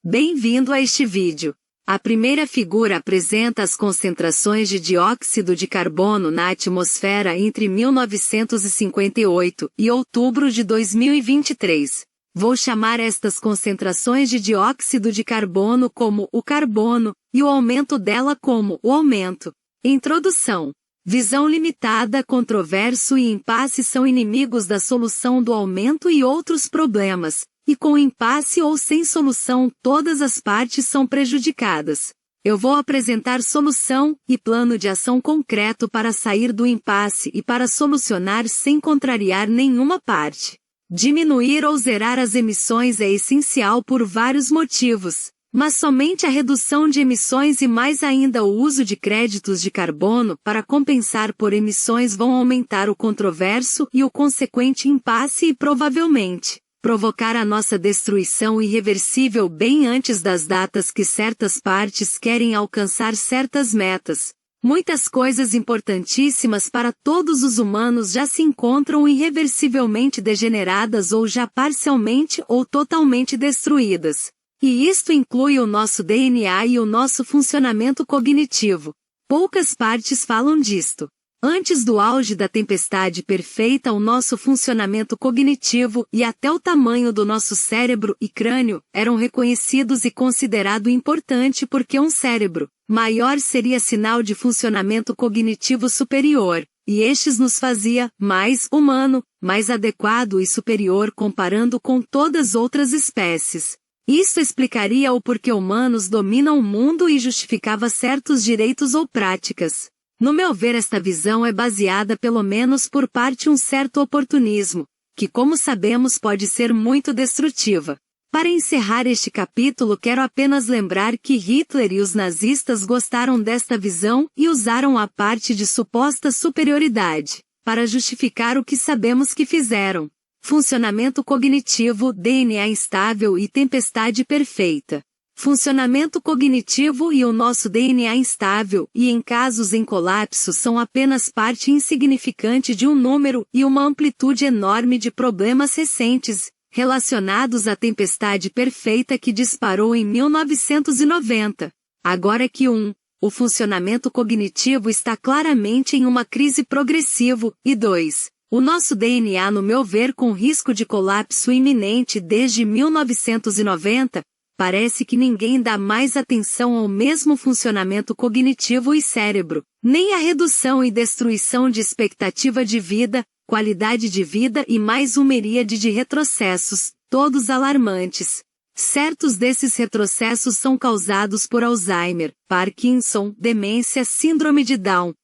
Bem-vindo a este vídeo. A primeira figura apresenta as concentrações de dióxido de carbono na atmosfera entre 1958 e outubro de 2023. Vou chamar estas concentrações de dióxido de carbono como o carbono, e o aumento dela como o aumento. Introdução. Visão limitada, controverso e impasse são inimigos da solução do aumento e outros problemas, e com impasse ou sem solução todas as partes são prejudicadas. Eu vou apresentar solução e plano de ação concreto para sair do impasse e para solucionar sem contrariar nenhuma parte. Diminuir ou zerar as emissões é essencial por vários motivos, mas somente a redução de emissões e mais ainda o uso de créditos de carbono para compensar por emissões vão aumentar o controverso e o consequente impasse e provavelmente provocar a nossa destruição irreversível bem antes das datas que certas partes querem alcançar certas metas. Muitas coisas importantíssimas para todos os humanos já se encontram irreversivelmente degeneradas ou já parcialmente ou totalmente destruídas. E isto inclui o nosso DNA e o nosso funcionamento cognitivo. Poucas partes falam disto. Antes do auge da tempestade perfeita, o nosso funcionamento cognitivo e até o tamanho do nosso cérebro e crânio eram reconhecidos e considerado importante porque um cérebro maior seria sinal de funcionamento cognitivo superior, e estes nos fazia mais humano, mais adequado e superior comparando com todas as outras espécies. Isso explicaria o porquê humanos dominam o mundo e justificava certos direitos ou práticas. No meu ver, esta visão é baseada pelo menos por parte um certo oportunismo, que como sabemos pode ser muito destrutiva. Para encerrar este capítulo quero apenas lembrar que Hitler e os nazistas gostaram desta visão e usaram a parte de suposta superioridade para justificar o que sabemos que fizeram. Funcionamento cognitivo, DNA instável e tempestade perfeita. Funcionamento cognitivo e o nosso DNA instável e em casos em colapso são apenas parte insignificante de um número e uma amplitude enorme de problemas recentes, relacionados à tempestade perfeita que disparou em 1990. Agora que o funcionamento cognitivo está claramente em uma crise progressiva, e 2. O nosso DNA, no meu ver, com risco de colapso iminente desde 1990, parece que ninguém dá mais atenção ao mesmo funcionamento cognitivo e cérebro, nem à redução e destruição de expectativa de vida, qualidade de vida e mais uma miríade de retrocessos, todos alarmantes. Certos desses retrocessos são causados por Alzheimer, Parkinson, demência, síndrome de Down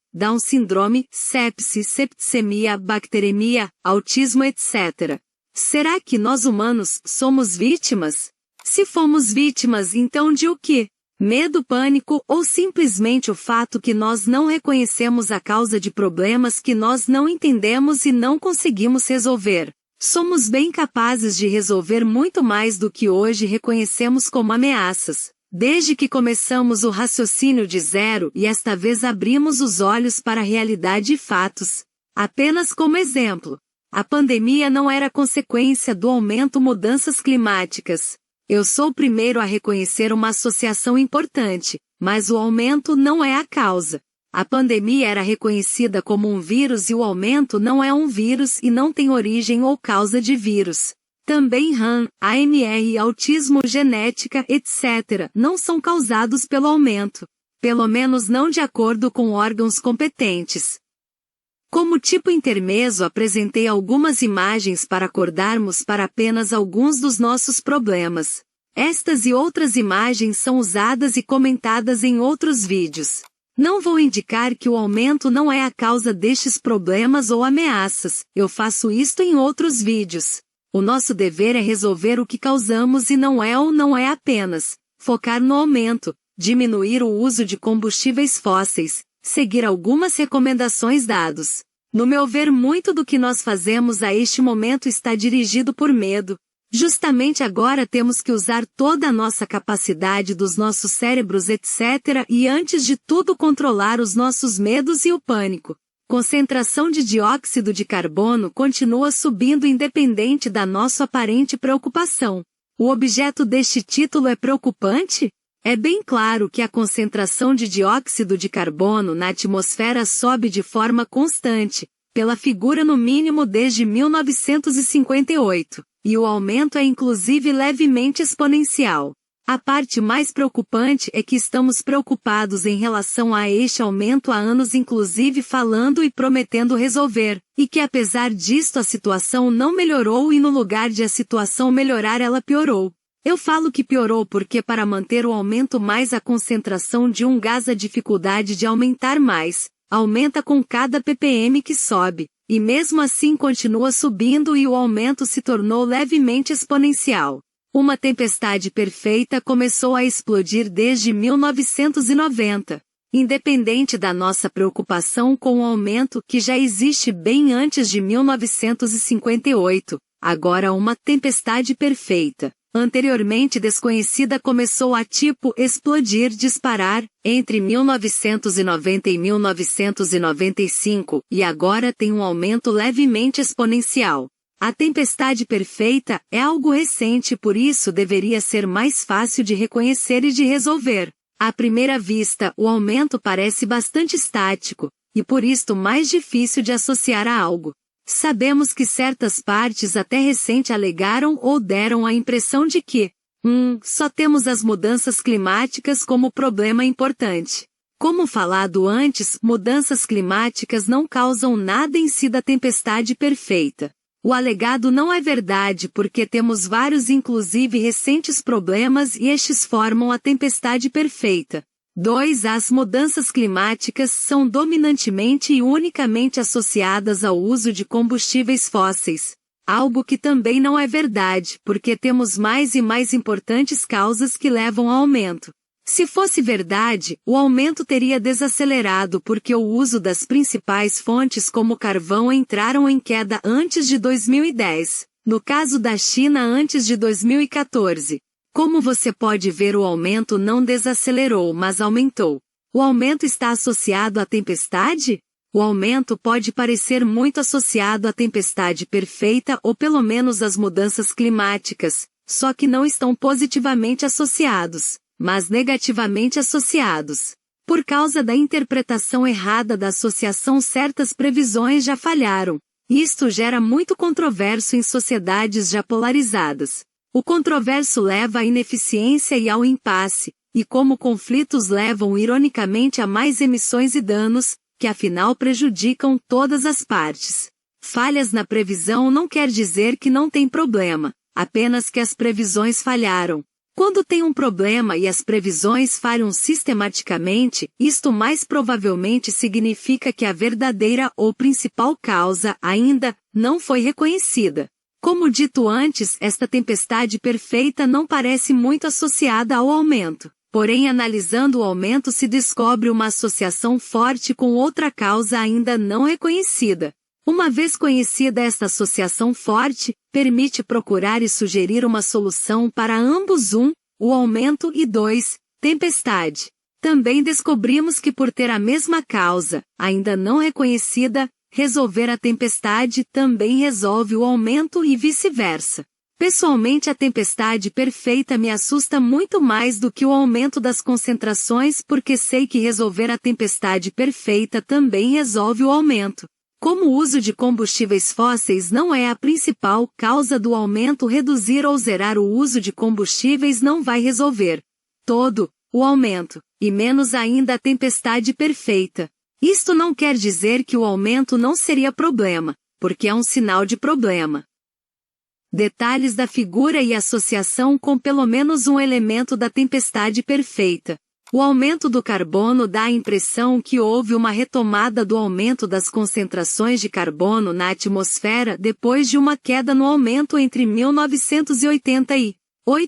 síndrome, sepse, septicemia, bacteremia, autismo, etc. Será que nós humanos somos vítimas? Se fomos vítimas, então de o quê? Medo, pânico ou simplesmente o fato que nós não reconhecemos a causa de problemas que nós não entendemos e não conseguimos resolver? Somos bem capazes de resolver muito mais do que hoje reconhecemos como ameaças. Desde que começamos o raciocínio de zero e esta vez abrimos os olhos para a realidade e fatos. Apenas como exemplo, a pandemia não era consequência do aumento mudanças climáticas. Eu sou o primeiro a reconhecer uma associação importante, mas o aumento não é a causa. A pandemia era reconhecida como um vírus e o aumento não é um vírus e não tem origem ou causa de vírus. Também RAM, AMR, autismo, genética, etc., não são causados pelo aumento. Pelo menos não de acordo com órgãos competentes. Como tipo intermezzo, apresentei algumas imagens para acordarmos para apenas alguns dos nossos problemas. Estas e outras imagens são usadas e comentadas em outros vídeos. Não vou indicar que o aumento não é a causa destes problemas ou ameaças, eu faço isto em outros vídeos. O nosso dever é resolver o que causamos e não é ou não é apenas focar no aumento, diminuir o uso de combustíveis fósseis, seguir algumas recomendações dadas. No meu ver, muito do que nós fazemos a este momento está dirigido por medo. Justamente agora temos que usar toda a nossa capacidade dos nossos cérebros, etc., e antes de tudo controlar os nossos medos e o pânico. Concentração de dióxido de carbono continua subindo independente da nossa aparente preocupação. O objeto deste título é preocupante? É bem claro que a concentração de dióxido de carbono na atmosfera sobe de forma constante, pela figura no mínimo desde 1958, e o aumento é inclusive levemente exponencial. A parte mais preocupante é que estamos preocupados em relação a este aumento há anos, inclusive falando e prometendo resolver, e que apesar disto a situação não melhorou e no lugar de a situação melhorar ela piorou. Eu falo que piorou porque para manter o aumento mais a concentração de um gás a dificuldade de aumentar mais, aumenta com cada ppm que sobe, e mesmo assim continua subindo e o aumento se tornou levemente exponencial. Uma tempestade perfeita começou a explodir desde 1990. Independente da nossa preocupação com o aumento que já existe bem antes de 1958, agora uma tempestade perfeita, anteriormente desconhecida, começou a explodir, disparar, entre 1990 e 1995, e agora tem um aumento levemente exponencial. A tempestade perfeita é algo recente, por isso deveria ser mais fácil de reconhecer e de resolver. À primeira vista, o aumento parece bastante estático, e por isto mais difícil de associar a algo. Sabemos que certas partes até recente alegaram ou deram a impressão de que, só temos as mudanças climáticas como problema importante. Como falado antes, mudanças climáticas não causam nada em si da tempestade perfeita. O alegado não é verdade porque temos vários inclusive recentes problemas e estes formam a tempestade perfeita. 2. As mudanças climáticas são dominantemente e unicamente associadas ao uso de combustíveis fósseis, algo que também não é verdade porque temos mais e mais importantes causas que levam ao aumento. Se fosse verdade, o aumento teria desacelerado porque o uso das principais fontes como carvão entraram em queda antes de 2010, no caso da China antes de 2014. Como você pode ver, o aumento não desacelerou, mas aumentou. O aumento está associado à tempestade? O aumento pode parecer muito associado à tempestade perfeita ou pelo menos às mudanças climáticas, só que não estão positivamente associados, mas negativamente associados. Por causa da interpretação errada da associação, certas previsões já falharam. Isto gera muito controverso em sociedades já polarizadas. O controverso leva à ineficiência e ao impasse, e como conflitos levam ironicamente a mais emissões e danos, que afinal prejudicam todas as partes. Falhas na previsão não quer dizer que não tem problema, apenas que as previsões falharam. Quando tem um problema e as previsões falham sistematicamente, isto mais provavelmente significa que a verdadeira ou principal causa ainda não foi reconhecida. Como dito antes, esta tempestade perfeita não parece muito associada ao aumento. Porém, analisando o aumento se descobre uma associação forte com outra causa ainda não reconhecida. Uma vez conhecida esta associação forte, permite procurar e sugerir uma solução para ambos: 1. O aumento e 2. Tempestade. Também descobrimos que por ter a mesma causa, ainda não reconhecida, resolver a tempestade também resolve o aumento e vice-versa. Pessoalmente, a tempestade perfeita me assusta muito mais do que o aumento das concentrações porque sei que resolver a tempestade perfeita também resolve o aumento. Como o uso de combustíveis fósseis não é a principal causa do aumento, reduzir ou zerar o uso de combustíveis não vai resolver todo o aumento, e menos ainda a tempestade perfeita. Isto não quer dizer que o aumento não seria problema, porque é um sinal de problema. Detalhes da figura e associação com pelo menos um elemento da tempestade perfeita. O aumento do carbono dá a impressão que houve uma retomada do aumento das concentrações de carbono na atmosfera depois de uma queda no aumento entre 1988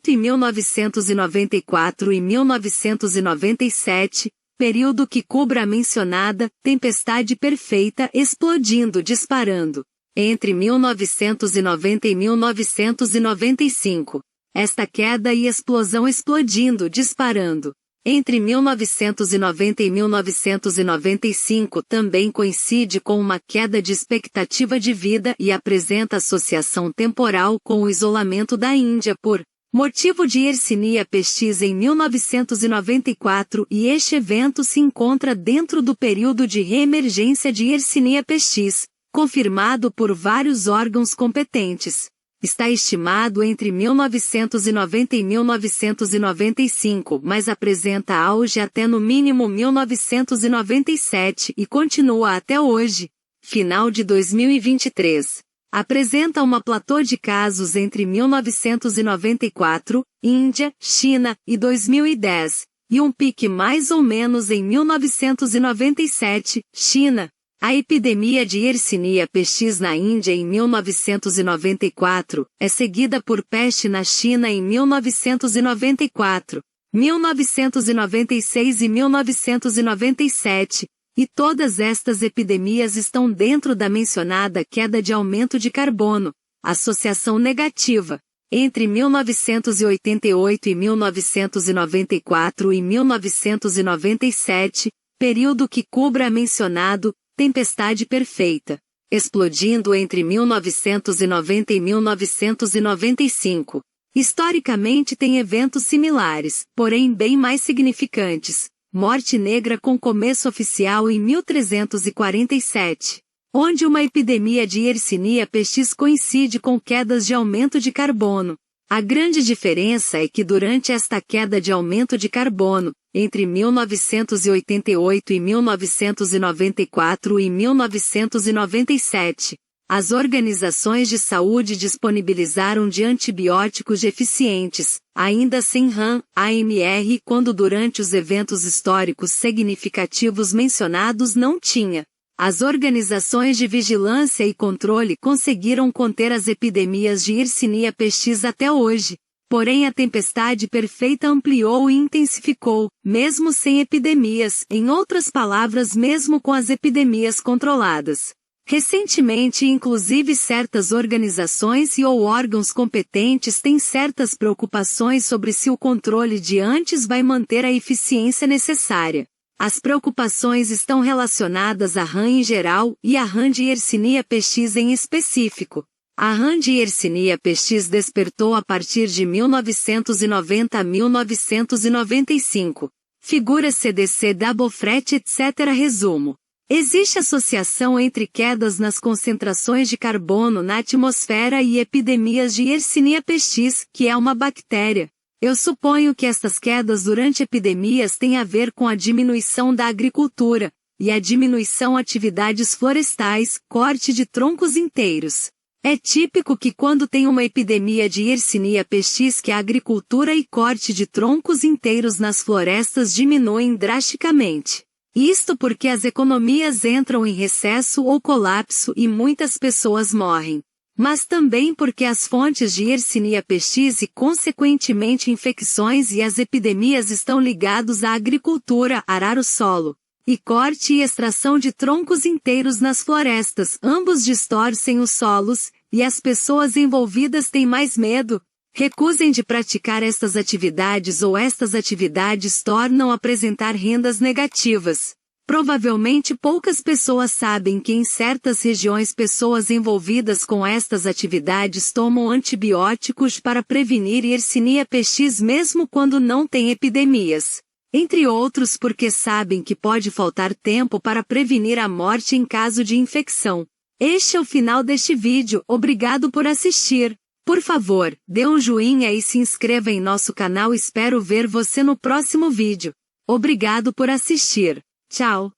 e 1994 e 1997, período que cobre a mencionada tempestade perfeita explodindo, disparando. Entre 1990 e 1995. Esta queda e explosão explodindo, disparando. Entre 1990 e 1995 também coincide com uma queda de expectativa de vida e apresenta associação temporal com o isolamento da Índia por Motivo de Yersinia pestis em 1994 e este evento se encontra dentro do período de reemergência de Yersinia pestis, confirmado por vários órgãos competentes. Está estimado entre 1990 e 1995, mas apresenta auge até no mínimo 1997 e continua até hoje, final de 2023. Apresenta uma platô de casos entre 1994, Índia, China, e 2010, e um pique mais ou menos em 1997, China. A epidemia de Yersinia pestis na Índia em 1994 é seguida por peste na China em 1994, 1996 e 1997. E todas estas epidemias estão dentro da mencionada queda de aumento de carbono, associação negativa, entre 1988 e 1994 e 1997, período que cubra a mencionado tempestade perfeita, explodindo entre 1990 e 1995. Historicamente tem eventos similares, porém bem mais significantes. Morte Negra com começo oficial em 1347, onde uma epidemia de Yersinia pestis coincide com quedas de aumento de carbono. A grande diferença é que durante esta queda de aumento de carbono, entre 1988 e 1994 e 1997, as organizações de saúde disponibilizaram de antibióticos eficientes, ainda sem RAM, AMR, quando durante os eventos históricos significativos mencionados não tinha. As organizações de vigilância e controle conseguiram conter as epidemias de Yersinia pestis até hoje. Porém a tempestade perfeita ampliou e intensificou, mesmo sem epidemias, em outras palavras mesmo com as epidemias controladas. Recentemente inclusive certas organizações e ou órgãos competentes têm certas preocupações sobre se o controle de antes vai manter a eficiência necessária. As preocupações estão relacionadas à RAM em geral e à RAM de Yersinia pestis em específico. A RAM de Yersinia pestis despertou a partir de 1990 a 1995. Figura CDC Double Fret etc. Resumo. Existe associação entre quedas nas concentrações de carbono na atmosfera e epidemias de Yersinia pestis, que é uma bactéria. Eu suponho que estas quedas durante epidemias têm a ver com a diminuição da agricultura, e a diminuição atividades florestais, corte de troncos inteiros. É típico que quando tem uma epidemia de Yersinia pestis que a agricultura e corte de troncos inteiros nas florestas diminuem drasticamente. Isto porque as economias entram em recesso ou colapso e muitas pessoas morrem. Mas também porque as fontes de Yersinia pestis e consequentemente infecções e as epidemias estão ligados à agricultura, arar o solo, e corte e extração de troncos inteiros nas florestas, ambos distorcem os solos, e as pessoas envolvidas têm mais medo. Recusem de praticar estas atividades ou estas atividades tornam a apresentar rendas negativas. Provavelmente poucas pessoas sabem que em certas regiões pessoas envolvidas com estas atividades tomam antibióticos para prevenir Yersinia pestis mesmo quando não tem epidemias. Entre outros porque sabem que pode faltar tempo para prevenir a morte em caso de infecção. Este é o final deste vídeo, obrigado por assistir. Por favor, dê um joinha e se inscreva em nosso canal. Espero ver você no próximo vídeo. Obrigado por assistir. Tchau.